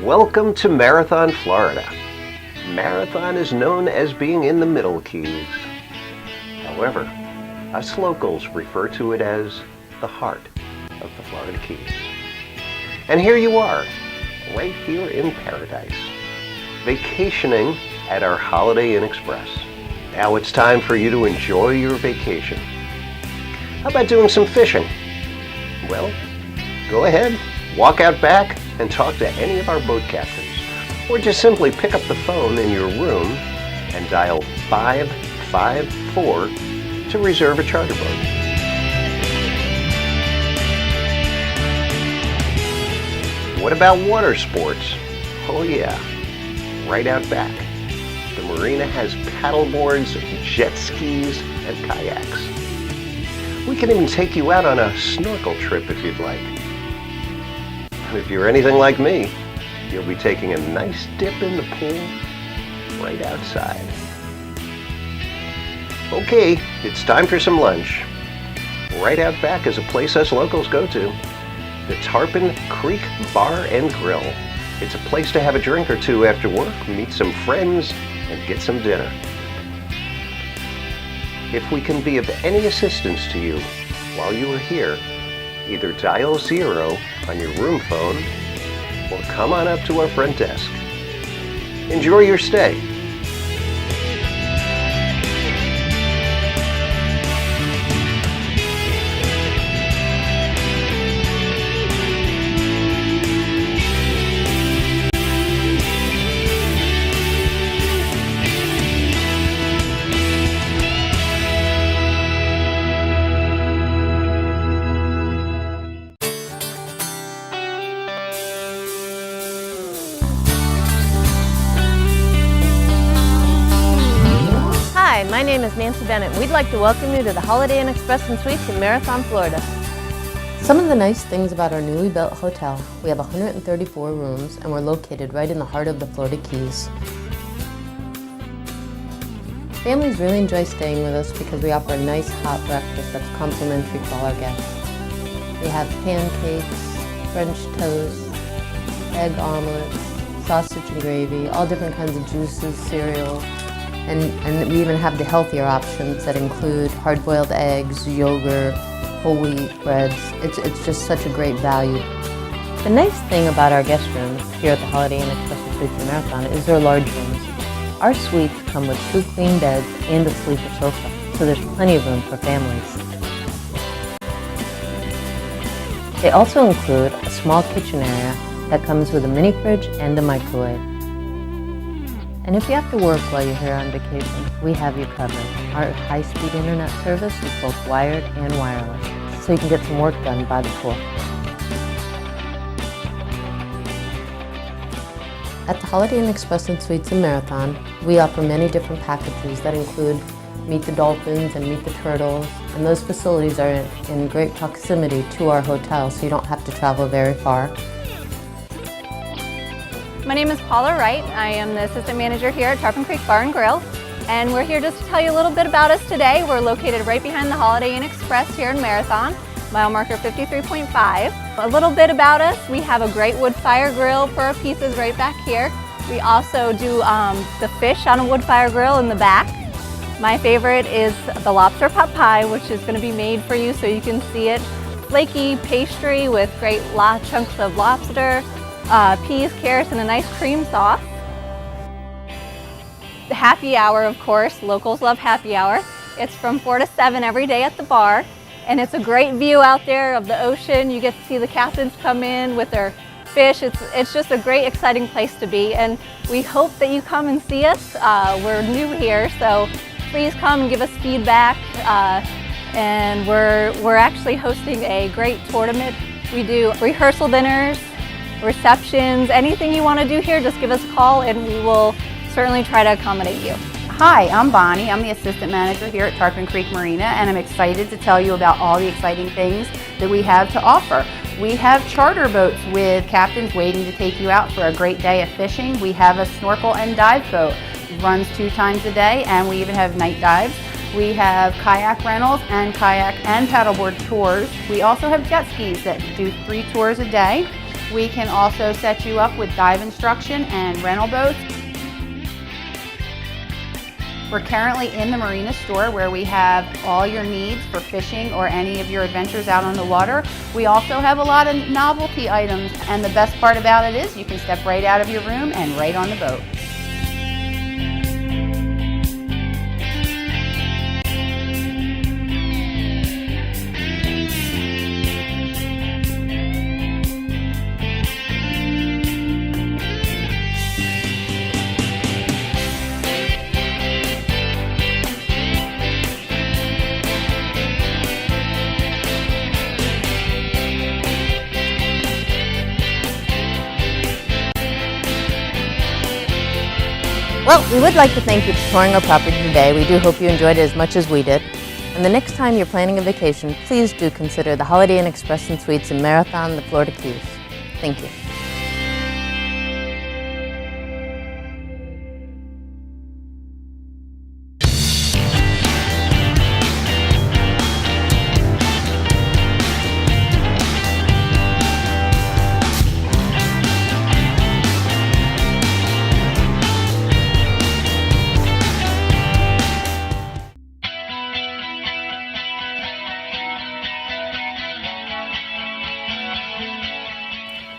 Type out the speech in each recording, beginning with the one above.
Welcome to Marathon, Florida. Marathon is known as being in the Middle Keys. However, us locals refer to it as the heart of the Florida Keys. And here you are, right here in paradise, vacationing at our Holiday Inn Express. Now it's time for you to enjoy your vacation. How about doing some fishing? Well, go ahead, walk out back and talk to any of our boat captains. Or just simply pick up the phone in your room and dial 554 to reserve a charter boat. What about water sports? Oh yeah, right out back. The Marina has paddle boards, jet skis, and kayaks. We can even take you out on a snorkel trip if you'd like. And if you're anything like me, you'll be taking a nice dip in the pool right outside. Okay, it's time for some lunch. Right out back is a place us locals go to, the Tarpon Creek Bar and Grill. It's a place to have a drink or two after work, meet some friends, and get some dinner. If we can be of any assistance to you while you are here, either dial 0 on your room phone or come on up to our front desk. Enjoy your stay. Hi, my name is Nancy Bennett. We'd like to welcome you to the Holiday Inn Express and Suites in Marathon, Florida. Some of the nice things about our newly built hotel: we have 134 rooms and we're located right in the heart of the Florida Keys. Families really enjoy staying with us because we offer a nice hot breakfast that's complimentary for all our guests. We have pancakes, French toast, egg omelets, sausage and gravy, all different kinds of juices, cereal. And we even have the healthier options that include hard-boiled eggs, yogurt, whole wheat breads. It's just such a great value. The nice thing about our guest rooms here at the Holiday Inn Express and Suites in Marathon is they're large rooms. Our suites come with 2 queen beds and a sleeper sofa, so there's plenty of room for families. They also include a small kitchen area that comes with a mini fridge and a microwave. And if you have to work while you're here on vacation, we have you covered. Our high-speed internet service is both wired and wireless, so you can get some work done by the pool. At the Holiday Inn Express and Suites in Marathon, we offer many different packages that include Meet the Dolphins and Meet the Turtles, and those facilities are in great proximity to our hotel, so you don't have to travel very far. My name is Paula Wright. I am the assistant manager here at Tarpon Creek Bar and Grill, and we're here just to tell you a little bit about us today. We're located right behind the Holiday Inn Express here in Marathon, mile marker 53.5. A little bit about us: we have a great wood fire grill for our pizzas right back here. We also do the fish on a wood fire grill in the back. My favorite is the lobster pot pie, which is going to be made for you so you can see it. Flaky pastry with great chunks of lobster, peas, carrots, and a nice cream sauce. The happy hour, of course. Locals love happy hour. It's from 4 to 7 every day at the bar, and it's a great view out there of the ocean. You get to see the captains come in with their fish. It's just a great, exciting place to be, and we hope that you come and see us. We're new here, so please come and give us feedback. And we're actually hosting a great tournament. We do rehearsal dinners, receptions, anything you want to do here, just give us a call and we will certainly try to accommodate you. Hi, I'm Bonnie. I'm the assistant manager here at Tarpon Creek Marina, and I'm excited to tell you about all the exciting things that we have to offer. We have charter boats with captains waiting to take you out for a great day of fishing. We have a snorkel and dive boat. It runs 2 times a day, and we even have night dives. We have kayak rentals and kayak and paddleboard tours. We also have jet skis that do 3 tours a day. We can also set you up with dive instruction and rental boats. We're currently in the Marina store where we have all your needs for fishing or any of your adventures out on the water. We also have a lot of novelty items, and the best part about it is you can step right out of your room and right on the boat. Well, we would like to thank you for touring our property today. We do hope you enjoyed it as much as we did. And the next time you're planning a vacation, please do consider the Holiday Inn Express and Suites in Marathon, the Florida Keys. Thank you.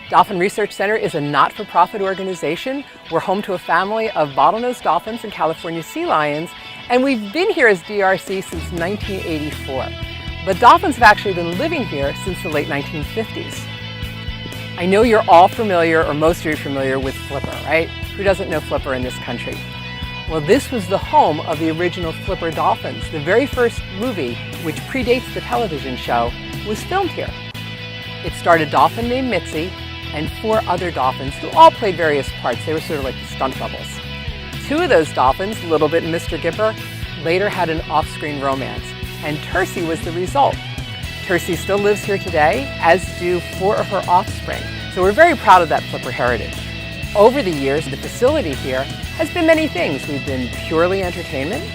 Dolphin Research Center is a not-for-profit organization. We're home to a family of bottlenose dolphins and California sea lions, and we've been here as DRC since 1984. But dolphins have actually been living here since the late 1950s. I know you're all familiar, or most of you are familiar with Flipper, right? Who doesn't know Flipper in this country? Well, this was the home of the original Flipper dolphins. The very first movie, which predates the television show, was filmed here. It starred a dolphin named Mitzi and 4 other dolphins who all played various parts. They were sort of like the stunt doubles. 2 of those dolphins, Little Bit and Mr. Gipper, later had an off-screen romance, and Tercy was the result. Tercy still lives here today, as do 4 of her offspring. So we're very proud of that Flipper heritage. Over the years, the facility here has been many things. We've been purely entertainment,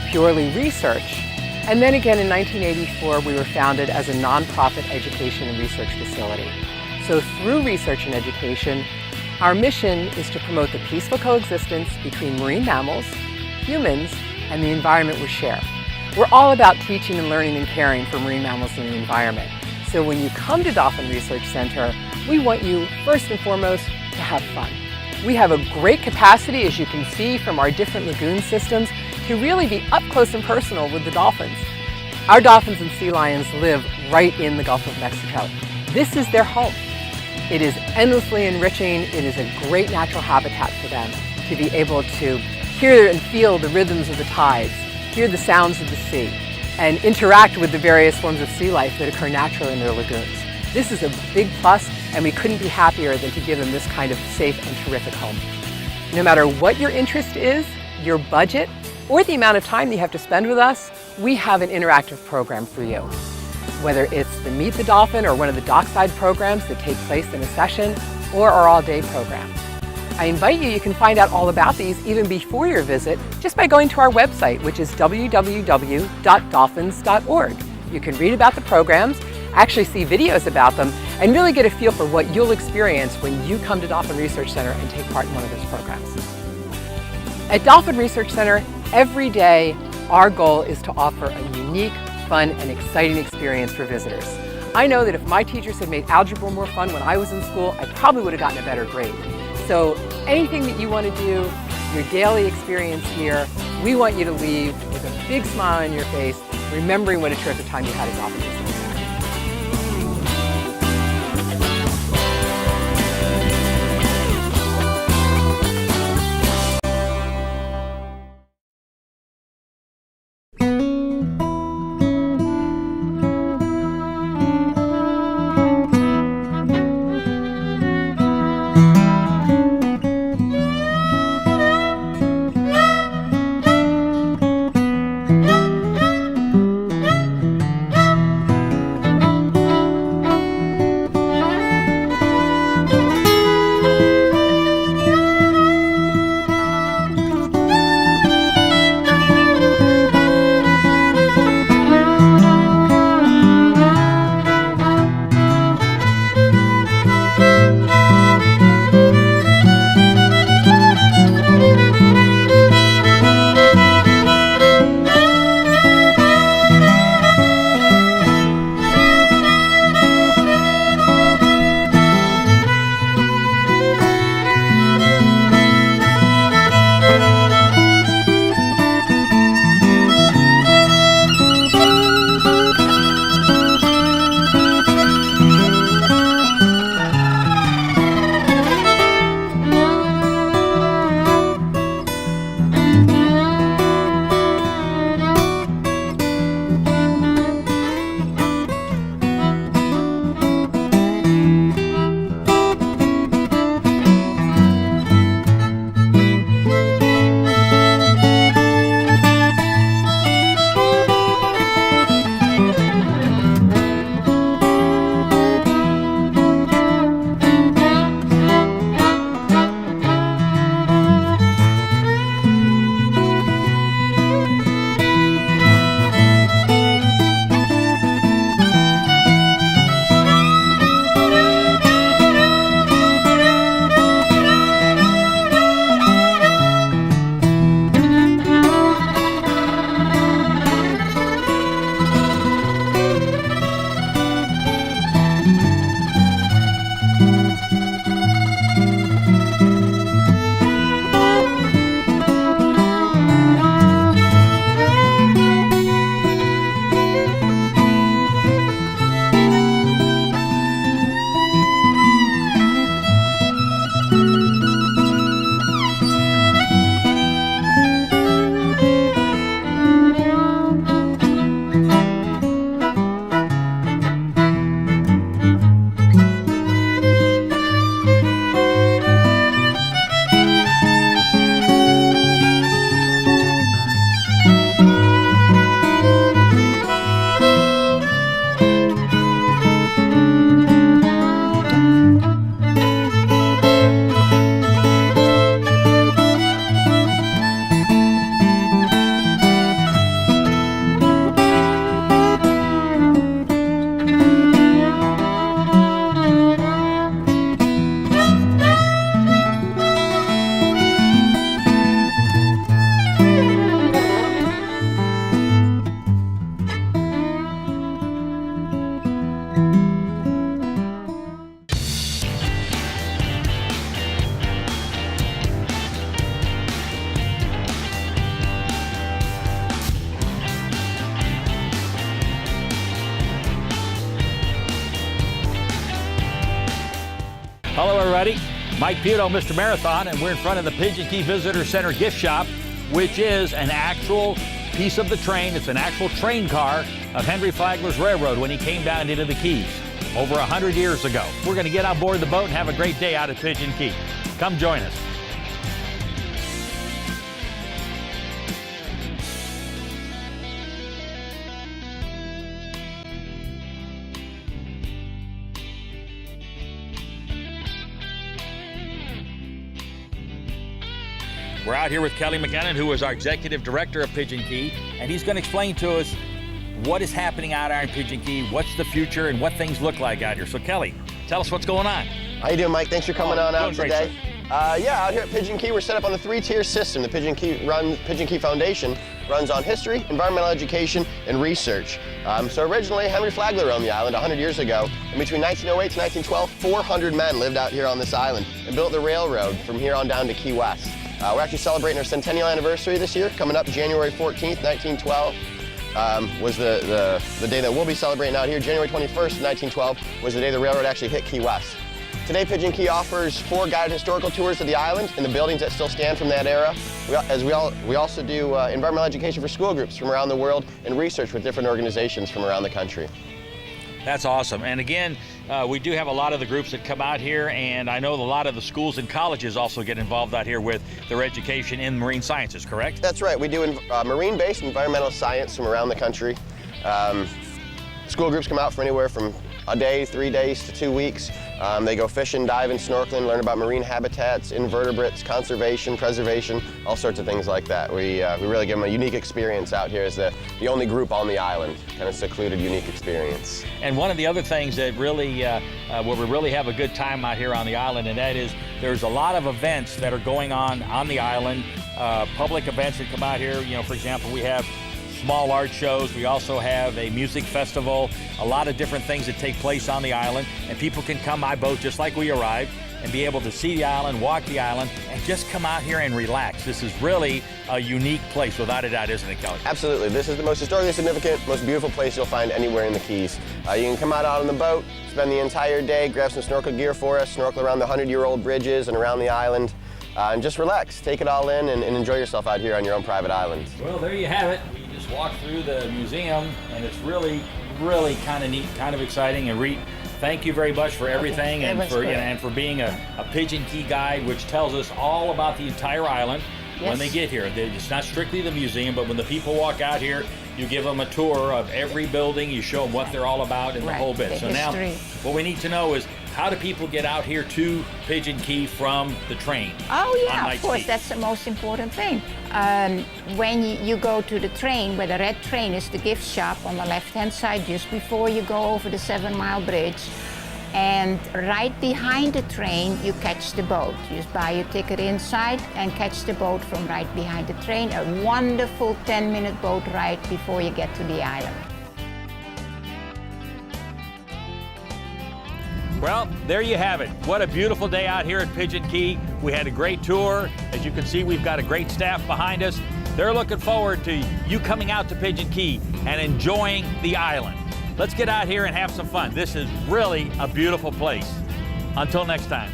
purely research, and then again in 1984 we were founded as a nonprofit education and research facility. So through research and education, our mission is to promote the peaceful coexistence between marine mammals, humans, and the environment we share. We're all about teaching and learning and caring for marine mammals and the environment. So when you come to Dolphin Research Center, we want you first and foremost to have fun. We have a great capacity, as you can see from our different lagoon systems, to really be up close and personal with the dolphins. Our dolphins and sea lions live right in the Gulf of Mexico. This is their home. It is endlessly enriching. It is a great natural habitat for them to be able to hear and feel the rhythms of the tides, hear the sounds of the sea, and interact with the various forms of sea life that occur naturally in their lagoons. This is a big plus, and we couldn't be happier than to give them this kind of safe and terrific home. No matter what your interest is, your budget, or the amount of time that you have to spend with us, we have an interactive program for you. Whether it's the Meet the Dolphin or one of the dockside programs that take place in a session, or our all-day program. I invite you, you can find out all about these even before your visit just by going to our website, which is www.dolphins.org. You can read about the programs, actually see videos about them, and really get a feel for what you'll experience when you come to Dolphin Research Center and take part in one of those programs. At Dolphin Research Center, every day, our goal is to offer a unique, fun, and exciting experience for visitors. I know that if my teachers had made algebra more fun when I was in school, I probably would have gotten a better grade. So anything that you want to do, your daily experience here, we want you to leave with a big smile on your face, remembering what a terrific time you had at Dolphin Research Center. Hello, everybody. Mike Puto, Mr. Marathon, and we're in front of the Pigeon Key Visitor Center gift shop, which is an actual piece of the train. It's an actual train car of Henry Flagler's railroad when he came down into the Keys over 100 years ago. We're going to get on board the boat and have a great day out at Pigeon Key. Come join us. We're out here with Kelly McKinnon, who is our Executive Director of Pigeon Key, and he's going to explain to us what is happening out here in Pigeon Key, what's the future, and what things look like out here. So Kelly, tell us what's going on. How you doing, Mike? Thanks for coming on out today. Yeah, out here at Pigeon Key, we're set up on the 3-tier system. The Pigeon Key Foundation runs on history, environmental education, and research. So originally, Henry Flagler owned the island 100 years ago. And between 1908 to 1912, 400 men lived out here on this island and built the railroad from here on down to Key West. We're actually celebrating our centennial anniversary this year, coming up January 14th, 1912. Was the day that we'll be celebrating out here. January 21st, 1912 was the day the railroad actually hit Key West. Today, Pigeon Key offers 4 guided historical tours of the island and the buildings that still stand from that era. We also do environmental education for school groups from around the world and research with different organizations from around the country. That's awesome. And again, we do have a lot of the groups that come out here, and I know a lot of the schools and colleges also get involved out here with their education in marine sciences, correct? That's right. We do marine-based environmental science from around the country. School groups come out for anywhere from a day, 3 days to 2 weeks. They go fishing, diving, snorkeling, learn about marine habitats, invertebrates, conservation, preservation, all sorts of things like that. We really give them a unique experience out here as the only group on the island, kind of secluded, unique experience. And one of the other things that really, where we really have a good time out here on the island, and that is there's a lot of events that are going on the island, public events that come out here. You know, for example, we have small art shows. We also have a music festival, a lot of different things that take place on the island, and people can come by boat just like we arrived and be able to see the island, walk the island, and just come out here and relax. This is really a unique place, without a doubt, isn't it, Kelly? Absolutely. This is the most historically significant, most beautiful place you'll find anywhere in the Keys. You can come out on the boat, spend the entire day, grab some snorkel gear for us, snorkel around the 100-year-old bridges and around the island, and just relax, take it all in, and enjoy yourself out here on your own private island. Well, there you have it. Just walk through the museum, and it's really kind of neat, kind of exciting. And thank you very much for everything, and for being a Pigeon Key guide, which tells us all about the entire island. Yes. When they get here. It's not strictly the museum, but when the people walk out here, you give them a tour of every building, you show them what they're all about and the whole bit. So now, what we need to know is, how do people get out here to Pigeon Key from the train? Oh yeah, of course, that's the most important thing. When you go to the train, where the red train is the gift shop on the left-hand side, just before you go over the 7-mile bridge, and right behind the train, you catch the boat. You just buy your ticket inside and catch the boat from right behind the train. A wonderful 10-minute boat ride before you get to the island. Well, there you have it. What a beautiful day out here at Pigeon Key. We had a great tour. As you can see, we've got a great staff behind us. They're looking forward to you coming out to Pigeon Key and enjoying the island. Let's get out here and have some fun. This is really a beautiful place. Until next time.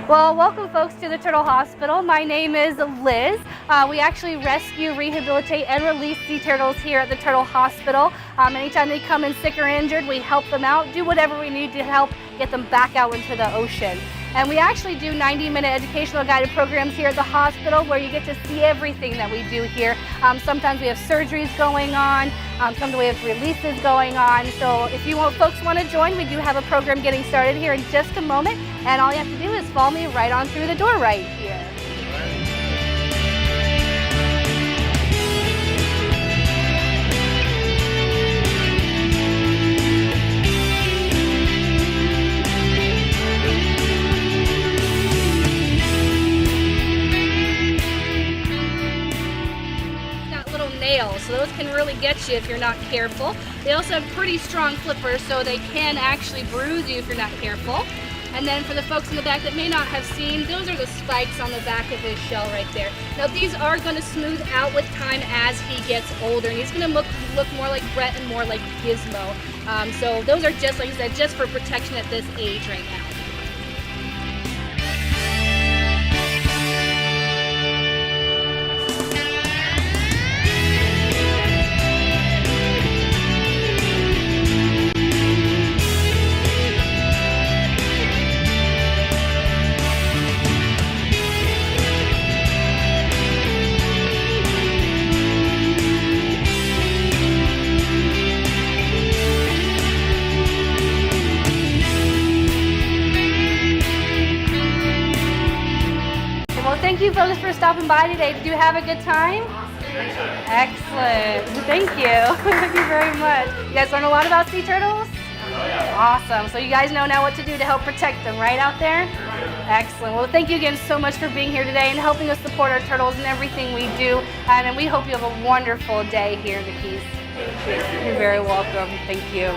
Well, welcome folks to the Turtle Hospital. My name is Liz. We actually rescue, rehabilitate, and release sea turtles here at the Turtle Hospital. Anytime they come in sick or injured, we help them out, do whatever we need to help get them back out into the ocean. And we actually do 90-minute educational guided programs here at the hospital where you get to see everything that we do here. Sometimes we have surgeries going on, sometimes we have releases going on. So if folks want to join, we do have a program getting started here in just a moment. And all you have to do is follow me right on through the door right here. So those can really get you if you're not careful. They also have pretty strong flippers, so they can actually bruise you if you're not careful. And then for the folks in the back that may not have seen, those are the spikes on the back of his shell right there. Now these are going to smooth out with time as he gets older, and he's going to look more like Brett and more like Gizmo. So those are just, like I said, just for protection at this age right now. Thank you folks for stopping by today. Did you have a good time? Excellent. Thank you. Thank you very much. You guys learned a lot about sea turtles? Awesome. So you guys know now what to do to help protect them, right out there? Excellent. Well, thank you again so much for being here today and helping us support our turtles and everything we do. And we hope you have a wonderful day here in the Keys. You're very welcome. Thank you.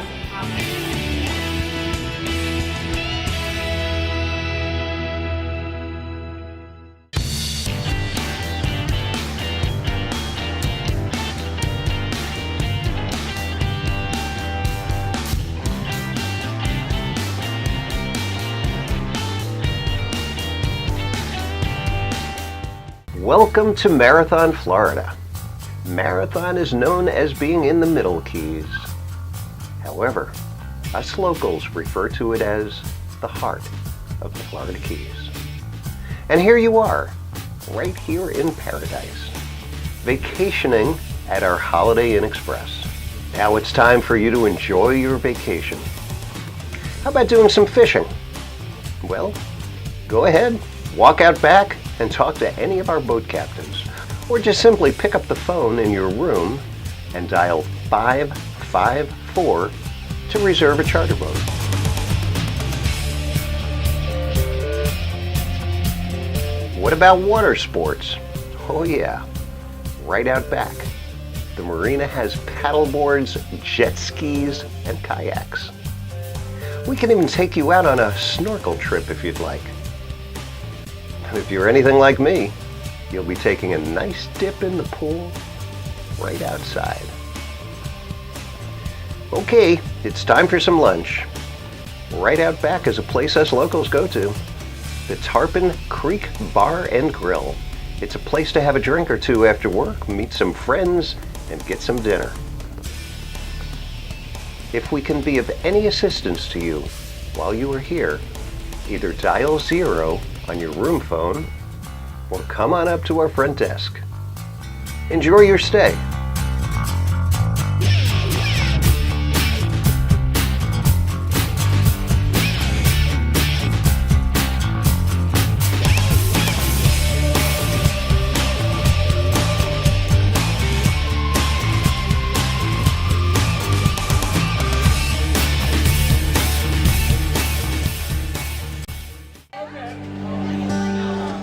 Welcome to Marathon, Florida. Marathon is known as being in the Middle Keys. However, us locals refer to it as the heart of the Florida Keys. And here you are, right here in paradise, vacationing at our Holiday Inn Express. Now it's time for you to enjoy your vacation. How about doing some fishing? Well, go ahead, walk out back and talk to any of our boat captains, or just simply pick up the phone in your room and dial 554 to reserve a charter boat. What about water sports? Oh yeah, right out back. The Marina has paddleboards, jet skis, and kayaks. We can even take you out on a snorkel trip if you'd like. If you're anything like me, you'll be taking a nice dip in the pool right outside. Okay, it's time for some lunch. Right out back is a place us locals go to, the Tarpon Creek Bar and Grill. It's a place to have a drink or two after work, meet some friends, and get some dinner. If we can be of any assistance to you while you are here, either dial 0 on your room phone or come on up to our front desk. Enjoy your stay.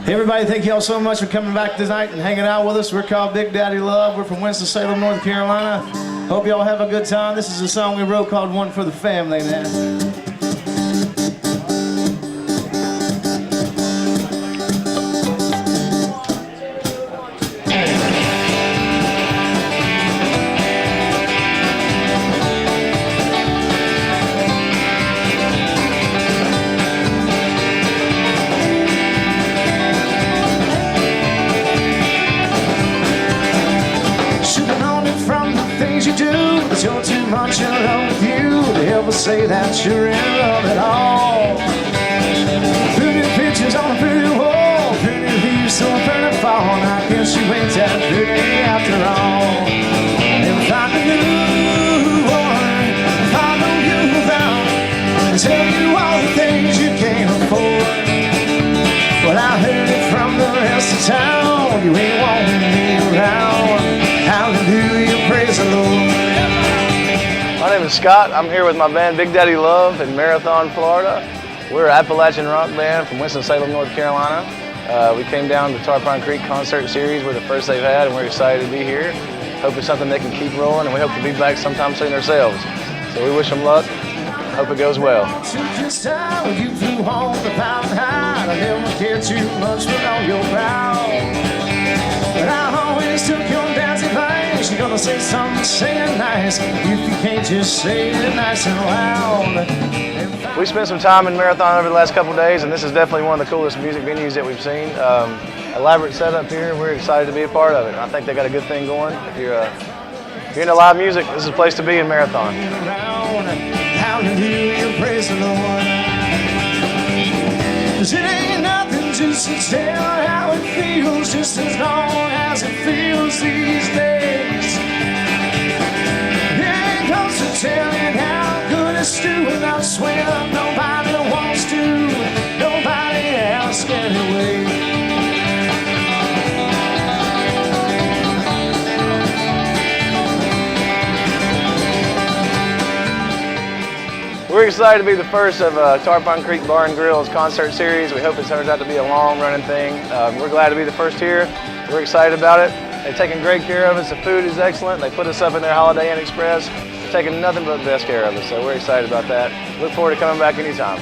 Hey everybody, thank you all so much for coming back tonight and hanging out with us. We're called Big Daddy Love. We're from Winston-Salem, North Carolina. Hope y'all have a good time. This is a song we wrote called One for the Family now. You're too much in love with you to ever say that you're in love at all. Pretty pictures on a pretty wall, pretty leaves so pretty fall. I guess you ain't that pretty after all. If I knew one, follow you around and tell you all the things you can't afford. Well, I heard it from the rest of town, you ain't wanting me around. Hallelujah, praise the Lord. My name is Scott. I'm here with my band Big Daddy Love in Marathon, Florida. We're an Appalachian rock band from Winston-Salem, North Carolina. We came down to Tarpon Creek concert series. We're the first they've had, and we're excited to be here. Hope it's something they can keep rolling, and we hope to be back sometime soon ourselves. So we wish them luck. Hope it goes well. Took your style, you flew home the pound high. I never cared too much for all your brow. But I always took your dancing place. You're gonna say something, say it nice. If you can't just say it nice and loud. We spent some time in Marathon over the last couple of days, and this is definitely one of the coolest music venues that we've seen. Elaborate setup here. We're excited to be a part of it. I think they got a good thing going. If you're into live music, this is a place to be in Marathon. Hallelujah, praise the Lord. 'Cause it ain't nothing just to tell how it feels, just as long as it feels these days. It ain't close to telling how good it's doing. I swear nobody wants to, nobody else anyway. We're excited to be the first of Tarpon Creek Bar and Grill's concert series. We hope it turns out to be a long-running thing. We're glad to be the first here. We're excited about it. They've taken great care of us. The food is excellent. They put us up in their Holiday Inn Express. They're taking nothing but the best care of us, so we're excited about that. Look forward to coming back anytime.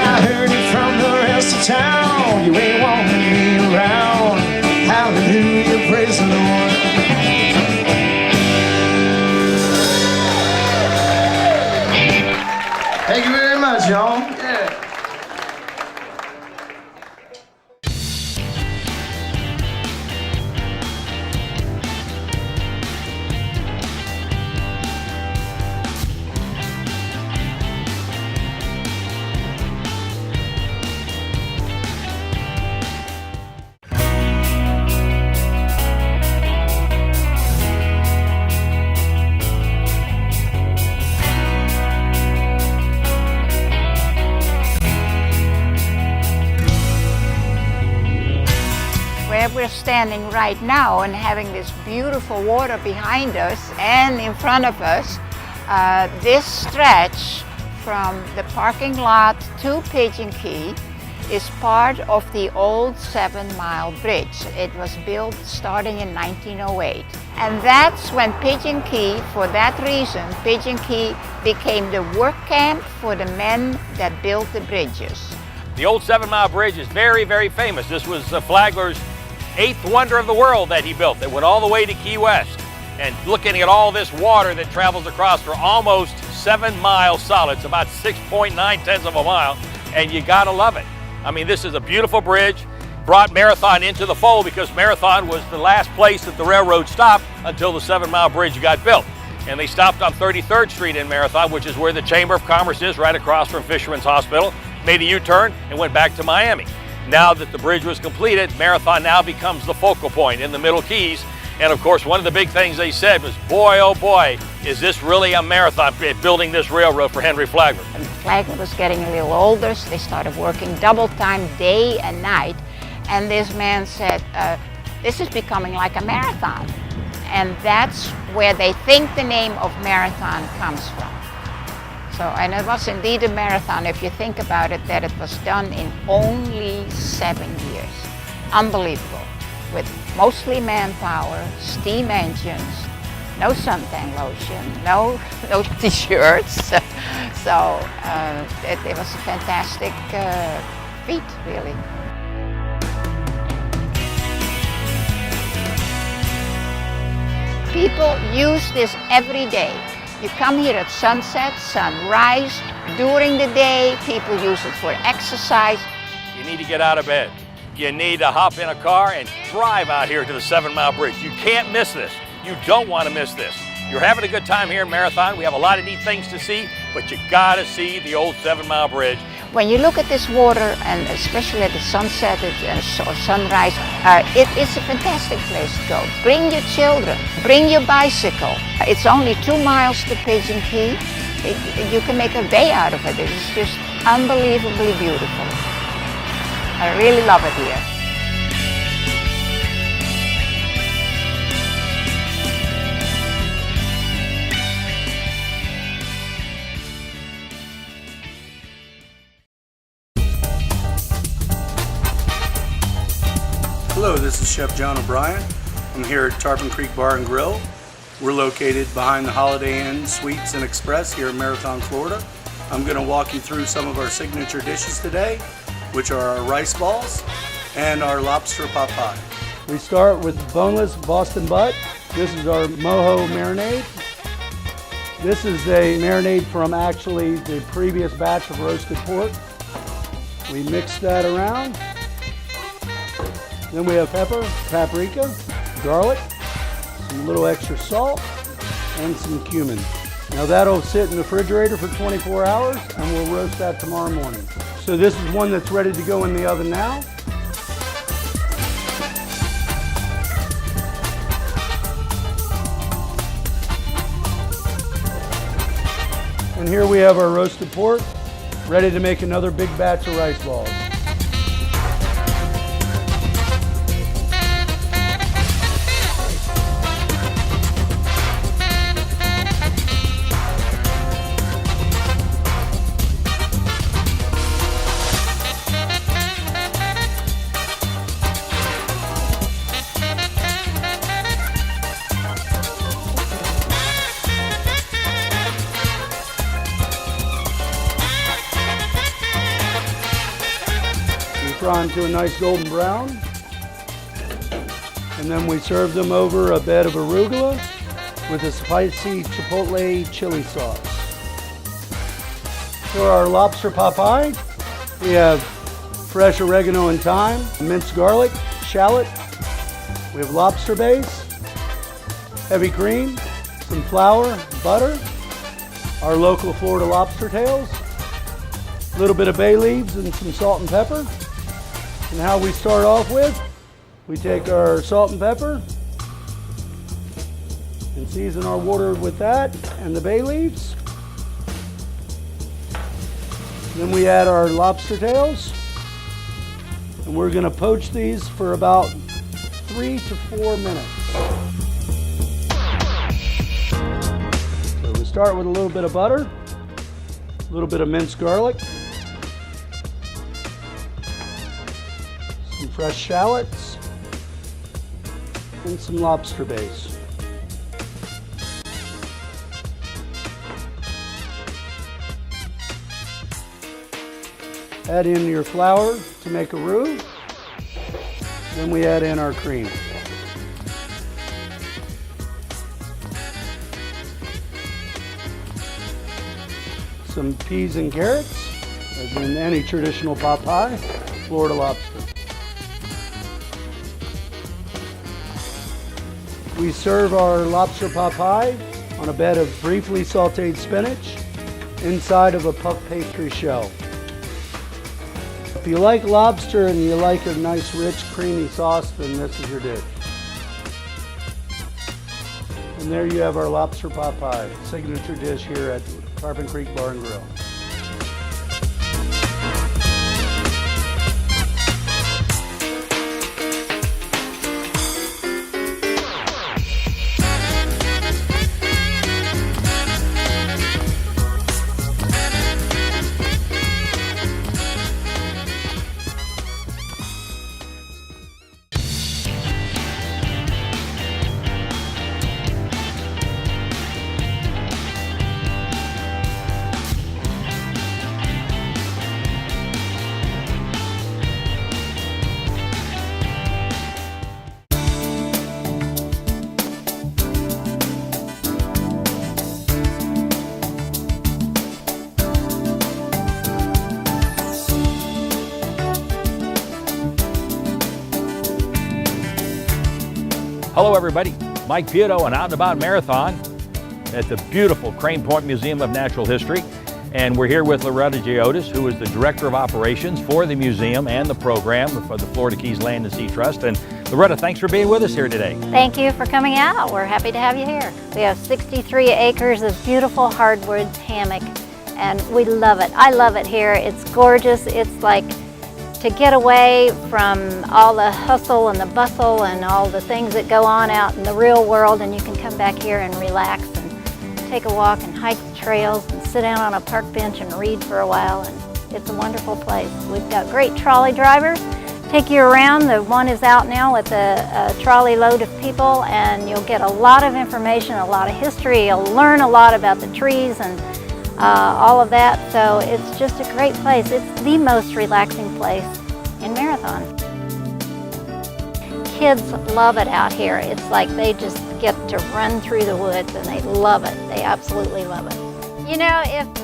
I heard it from the rest of town. You ain't wanting me around. Hallelujah, praise the Lord. Thank you very much, y'all. Yeah. Where we're standing right now and having this beautiful water behind us and in front of us, this stretch from the parking lot to Pigeon Key is part of the old 7-mile bridge. It was built starting in 1908. And that's when Pigeon Key, for that reason, Pigeon Key became the work camp for the men that built the bridges. The old 7-mile bridge is very, very famous. This was Flagler's 8th wonder of the world that he built. That went all the way to Key West. And looking at all this water that travels across for almost 7 miles solid, it's about 6.9 of a mile, and you gotta love it. I mean, this is a beautiful bridge, brought Marathon into the fold because Marathon was the last place that the railroad stopped until the 7-mile bridge got built. And they stopped on 33rd Street in Marathon, which is where the Chamber of Commerce is, right across from Fisherman's Hospital, made a U-turn and went back to Miami. Now that the bridge was completed, Marathon now becomes the focal point in the Middle Keys. And of course, one of the big things they said was, boy, oh boy, is this really a Marathon building this railroad for Henry Flagler. And Flagler was getting a little older, so they started working double time day and night. And this man said, this is becoming like a marathon. And that's where they think the name of Marathon comes from. So, and it was indeed a marathon, if you think about it, that it was done in only 7 years. Unbelievable. With mostly manpower, steam engines, no suntan lotion, no t-shirts. So it was a fantastic feat, really. People use this every day. You come here at sunset, sunrise, during the day, people use it for exercise. You need to get out of bed. You need to hop in a car and drive out here to the 7-mile bridge. You can't miss this. You don't want to miss this. You're having a good time here in Marathon. We have a lot of neat things to see, but you gotta see the old 7-mile bridge. When you look at this water, and especially at the sunset or sunrise, it is a fantastic place to go. Bring your children, bring your bicycle. It's only 2 miles to Pigeon Key. You can make a day out of it. It's just unbelievably beautiful. I really love it here. Hello, this is Chef John O'Brien. I'm here at Tarpon Creek Bar and Grill. We're located behind the Holiday Inn Suites and Express here in Marathon, Florida. I'm going to walk you through some of our signature dishes today, which are our rice balls and our lobster pot pie. We start with boneless Boston butt. This is our mojo marinade. This is a marinade from actually the previous batch of roasted pork. We mix that around. Then we have pepper, paprika, garlic, some little extra salt, and some cumin. Now that'll sit in the refrigerator for 24 hours and we'll roast that tomorrow morning. So this is one that's ready to go in the oven now. And here we have our roasted pork, ready to make another big batch of rice balls. Fry them to a nice golden brown, and then we serve them over a bed of arugula with a spicy chipotle chili sauce. For our lobster pot pie, we have fresh oregano and thyme, minced garlic, shallot. We have lobster base, heavy cream, some flour, butter, our local Florida lobster tails, a little bit of bay leaves and some salt and pepper. And how we start off with, we take our salt and pepper and season our water with that and the bay leaves. Then we add our lobster tails, and we're going to poach these for about 3 to 4 minutes. So we start with a little bit of butter, a little bit of minced garlic, some fresh shallots, and some lobster base. Add in your flour to make a roux. Then we add in our cream. Some peas and carrots, as in any traditional pot pie, Florida lobster. We serve our lobster pot pie on a bed of briefly sauteed spinach inside of a puff pastry shell. If you like lobster and you like a nice rich creamy sauce, then this is your dish. And there you have our lobster pot pie, signature dish here at Tarpon Creek Bar and Grill. Hello everybody, Mike Pietto and Out and About Marathon at the beautiful Crane Point Museum of Natural History. And we're here with Loretta Giotis, who is the Director of Operations for the museum and the program for the Florida Keys Land and Sea Trust. And Loretta, thanks for being with us here today. Thank you for coming out. We're happy to have you here. We have 63 acres of beautiful hardwood hammock, and we love it. I love it here. It's gorgeous. It's like to get away from all the hustle and the bustle and all the things that go on out in the real world, and you can come back here and relax and take a walk and hike the trails and sit down on a park bench and read for a while, and it's a wonderful place. We've got great trolley drivers take you around. The one is out now with a trolley load of people, and you'll get a lot of information, a lot of history. You'll learn a lot about the trees and all of that. So it's just a great place. It's the most relaxing place in Marathon. Kids love it out here. It's like they just get to run through the woods, and they love it. They absolutely love it. You know,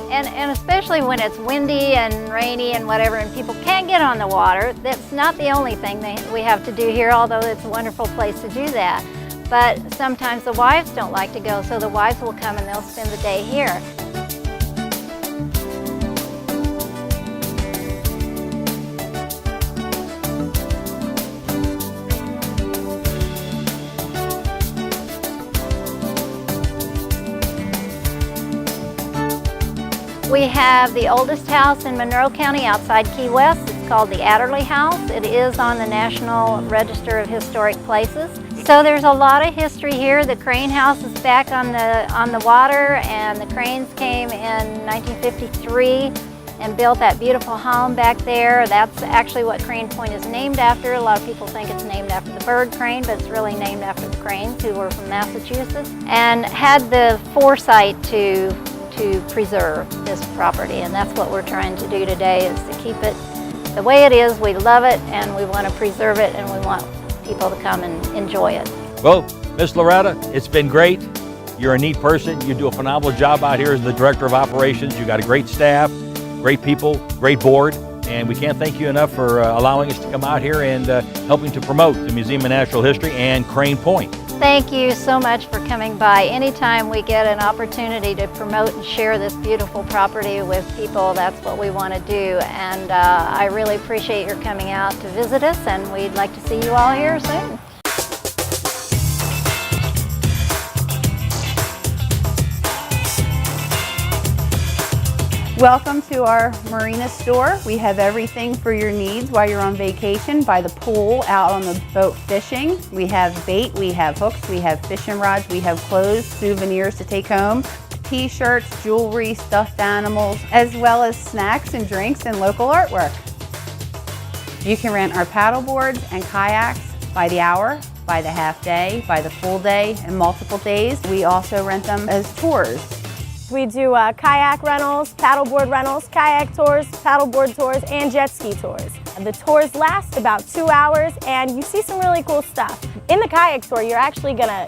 and especially when it's windy and rainy and whatever, and people can't get on the water, that's not the only thing we have to do here, although it's a wonderful place to do that. But sometimes the wives don't like to go, so the wives will come and they'll spend the day here. We have the oldest house in Monroe County outside Key West. It's called the Adderley House. It is on the National Register of Historic Places. So there's a lot of history here. The Crane House is back on the water, and the Cranes came in 1953 and built that beautiful home back there. That's actually what Crane Point is named after. A lot of people think it's named after the bird crane, but it's really named after the Cranes, who were from Massachusetts, and had the foresight to preserve this property, and that's what we're trying to do today, is to keep it the way it is. We love it, and we want to preserve it, and we want people to come and enjoy it. Well, Miss Loretta, it's been great. You're a neat person. You do a phenomenal job out here as the Director of Operations. You got a great staff, great people, great board, and we can't thank you enough for allowing us to come out here and helping to promote the Museum of Natural History and Crane Point. Thank you so much for coming by. Anytime we get an opportunity to promote and share this beautiful property with people, that's what we want to do. And I really appreciate your coming out to visit us, and we'd like to see you all here soon. Welcome to our Marina store. We have everything for your needs while you're on vacation, by the pool, out on the boat fishing. We have bait, we have hooks, we have fishing rods, we have clothes, souvenirs to take home, t-shirts, jewelry, stuffed animals, as well as snacks and drinks and local artwork. You can rent our paddle boards and kayaks by the hour, by the half day, by the full day, and multiple days. We also rent them as tours. We do kayak rentals, paddleboard rentals, kayak tours, paddleboard tours, and jet ski tours. The tours last about 2 hours, and you see some really cool stuff. In the kayak tour, you're actually gonna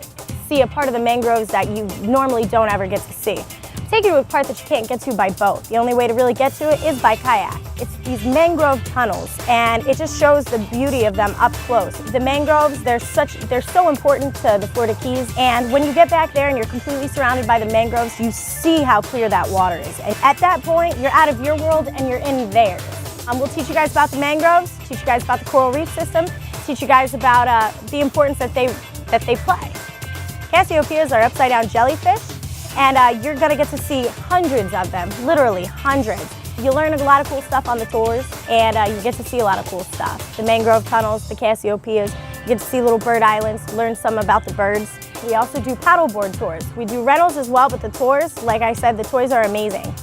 see a part of the mangroves that you normally don't ever get to see. Take you to a part that you can't get to by boat. The only way to really get to it is by kayak. It's these mangrove tunnels, and it just shows the beauty of them up close. The mangroves, they're so important to the Florida Keys, and when you get back there and you're completely surrounded by the mangroves, you see how clear that water is. And at that point, you're out of your world and you're in theirs. We'll teach you guys about the mangroves, teach you guys about the coral reef system, teach you guys about the importance that they play. Cassiopeias are upside down jellyfish, and you're gonna get to see hundreds of them, literally hundreds. You'll learn a lot of cool stuff on the tours, and you get to see a lot of cool stuff. The mangrove tunnels, the Cassiopeias, you get to see little bird islands, learn some about the birds. We also do paddleboard tours. We do rentals as well, but the tours, like I said, the tours are amazing.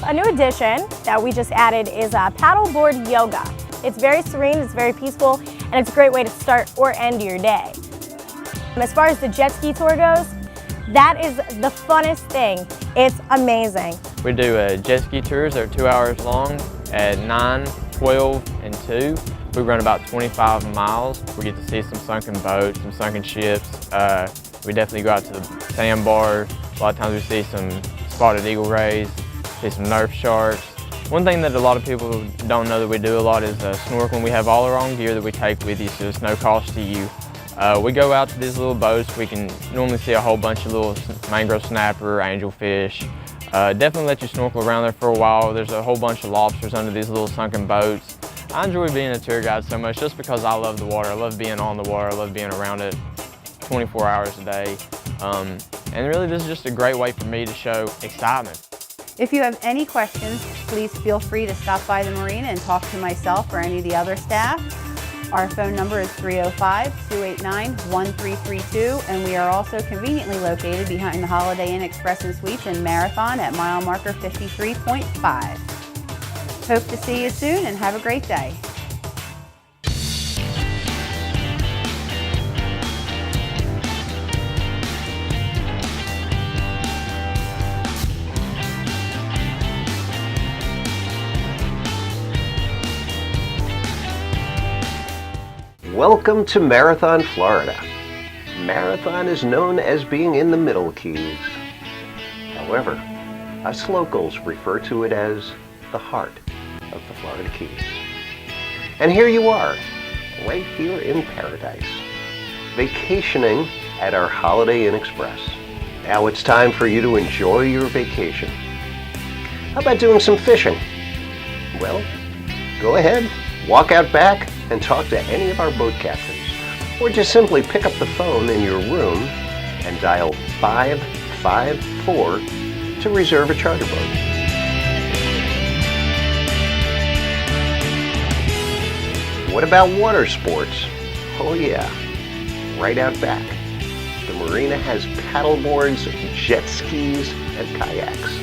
A new addition that we just added is paddleboard yoga. It's very serene, it's very peaceful, and it's a great way to start or end your day. As far as the jet ski tour goes, that is the funnest thing. It's amazing. We do jet ski tours that are 2 hours long at 9, 12, and 2. We run about 25 miles. We get to see some sunken boats, some sunken ships. We definitely go out to the sandbars. A lot of times we see some spotted eagle rays, see some nerf sharks. One thing that a lot of people don't know that we do a lot is snorkeling. We have all our own gear that we take with you, so it's no cost to you. We go out to these little boats. We can normally see a whole bunch of little mangrove snapper, angelfish. Definitely let you snorkel around there for a while. There's a whole bunch of lobsters under these little sunken boats. I enjoy being a tour guide so much just because I love the water. I love being on the water. I love being around it 24 hours a day. And really this is just a great way for me to show excitement. If you have any questions, please feel free to stop by the marina and talk to myself or any of the other staff. Our phone number is 305-289-1332, and we are also conveniently located behind the Holiday Inn Express and Suites in Marathon at mile marker 53.5. Hope to see you soon and have a great day. Welcome to Marathon, Florida. Marathon is known as being in the Middle Keys. However, us locals refer to it as the heart of the Florida Keys. And here you are, right here in paradise, vacationing at our Holiday Inn Express. Now it's time for you to enjoy your vacation. How about doing some fishing? Well, go ahead, walk out back and talk to any of our boat captains. Or just simply pick up the phone in your room and dial 554 to reserve a charter boat. What about water sports? Oh yeah, right out back. The Marina has paddleboards, jet skis, and kayaks.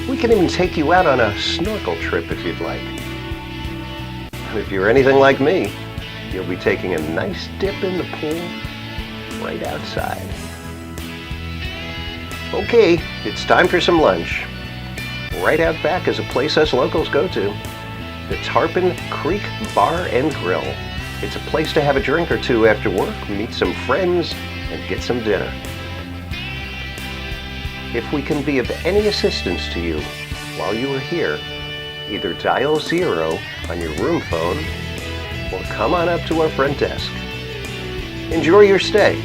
We can even take you out on a snorkel trip if you'd like. And if you're anything like me, you'll be taking a nice dip in the pool right outside. Okay, it's time for some lunch. Right out back is a place us locals go to, the Tarpon Creek Bar and Grill. It's a place to have a drink or two after work, meet some friends, and get some dinner. If we can be of any assistance to you while you are here, either dial 0 on your room phone or come on up to our front desk. Enjoy your stay.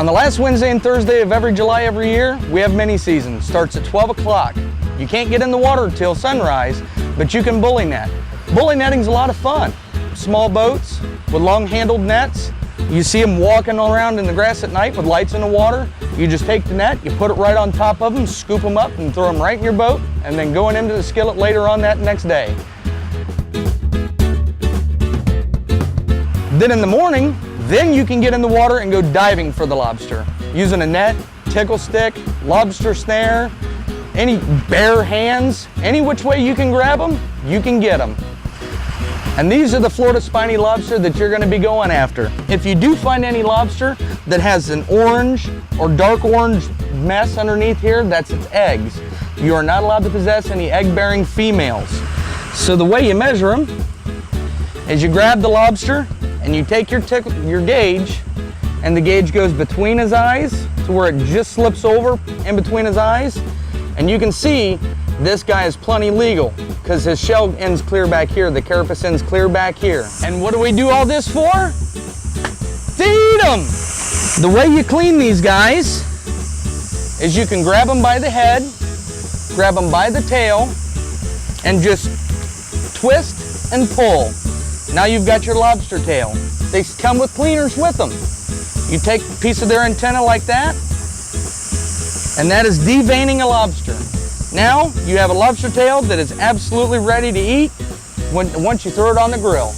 the last Wednesday and Thursday of every July every year, we have mini season. Starts at 12 o'clock. You can't get in the water till sunrise, but you can bully net. Bully netting's a lot of fun. Small boats with long-handled nets. You see them walking around in the grass at night with lights in the water. You just take the net, you put it right on top of them, scoop them up and throw them right in your boat, and then going into the skillet later on that next day. Then in the morning, then you can get in the water and go diving for the lobster. Using a net, tickle stick, lobster snare, any bare hands, any which way you can grab them, you can get them. And these are the Florida spiny lobster that you're going to be going after. If you do find any lobster that has an orange or dark orange mess underneath here, that's its eggs. You are not allowed to possess any egg-bearing females. So the way you measure them is you grab the lobster and you take your gauge, and the gauge goes between his eyes to where it just slips over in between his eyes. And you can see this guy is plenty legal because his shell ends clear back here, the carapace ends clear back here. And what do we do all this for? To eat them! The way you clean these guys is you can grab them by the head, grab them by the tail, and just twist and pull. Now you've got your lobster tail. They come with cleaners with them. You take a piece of their antenna like that, and that is deveining a lobster. Now you have a lobster tail that is absolutely ready to eat once you throw it on the grill.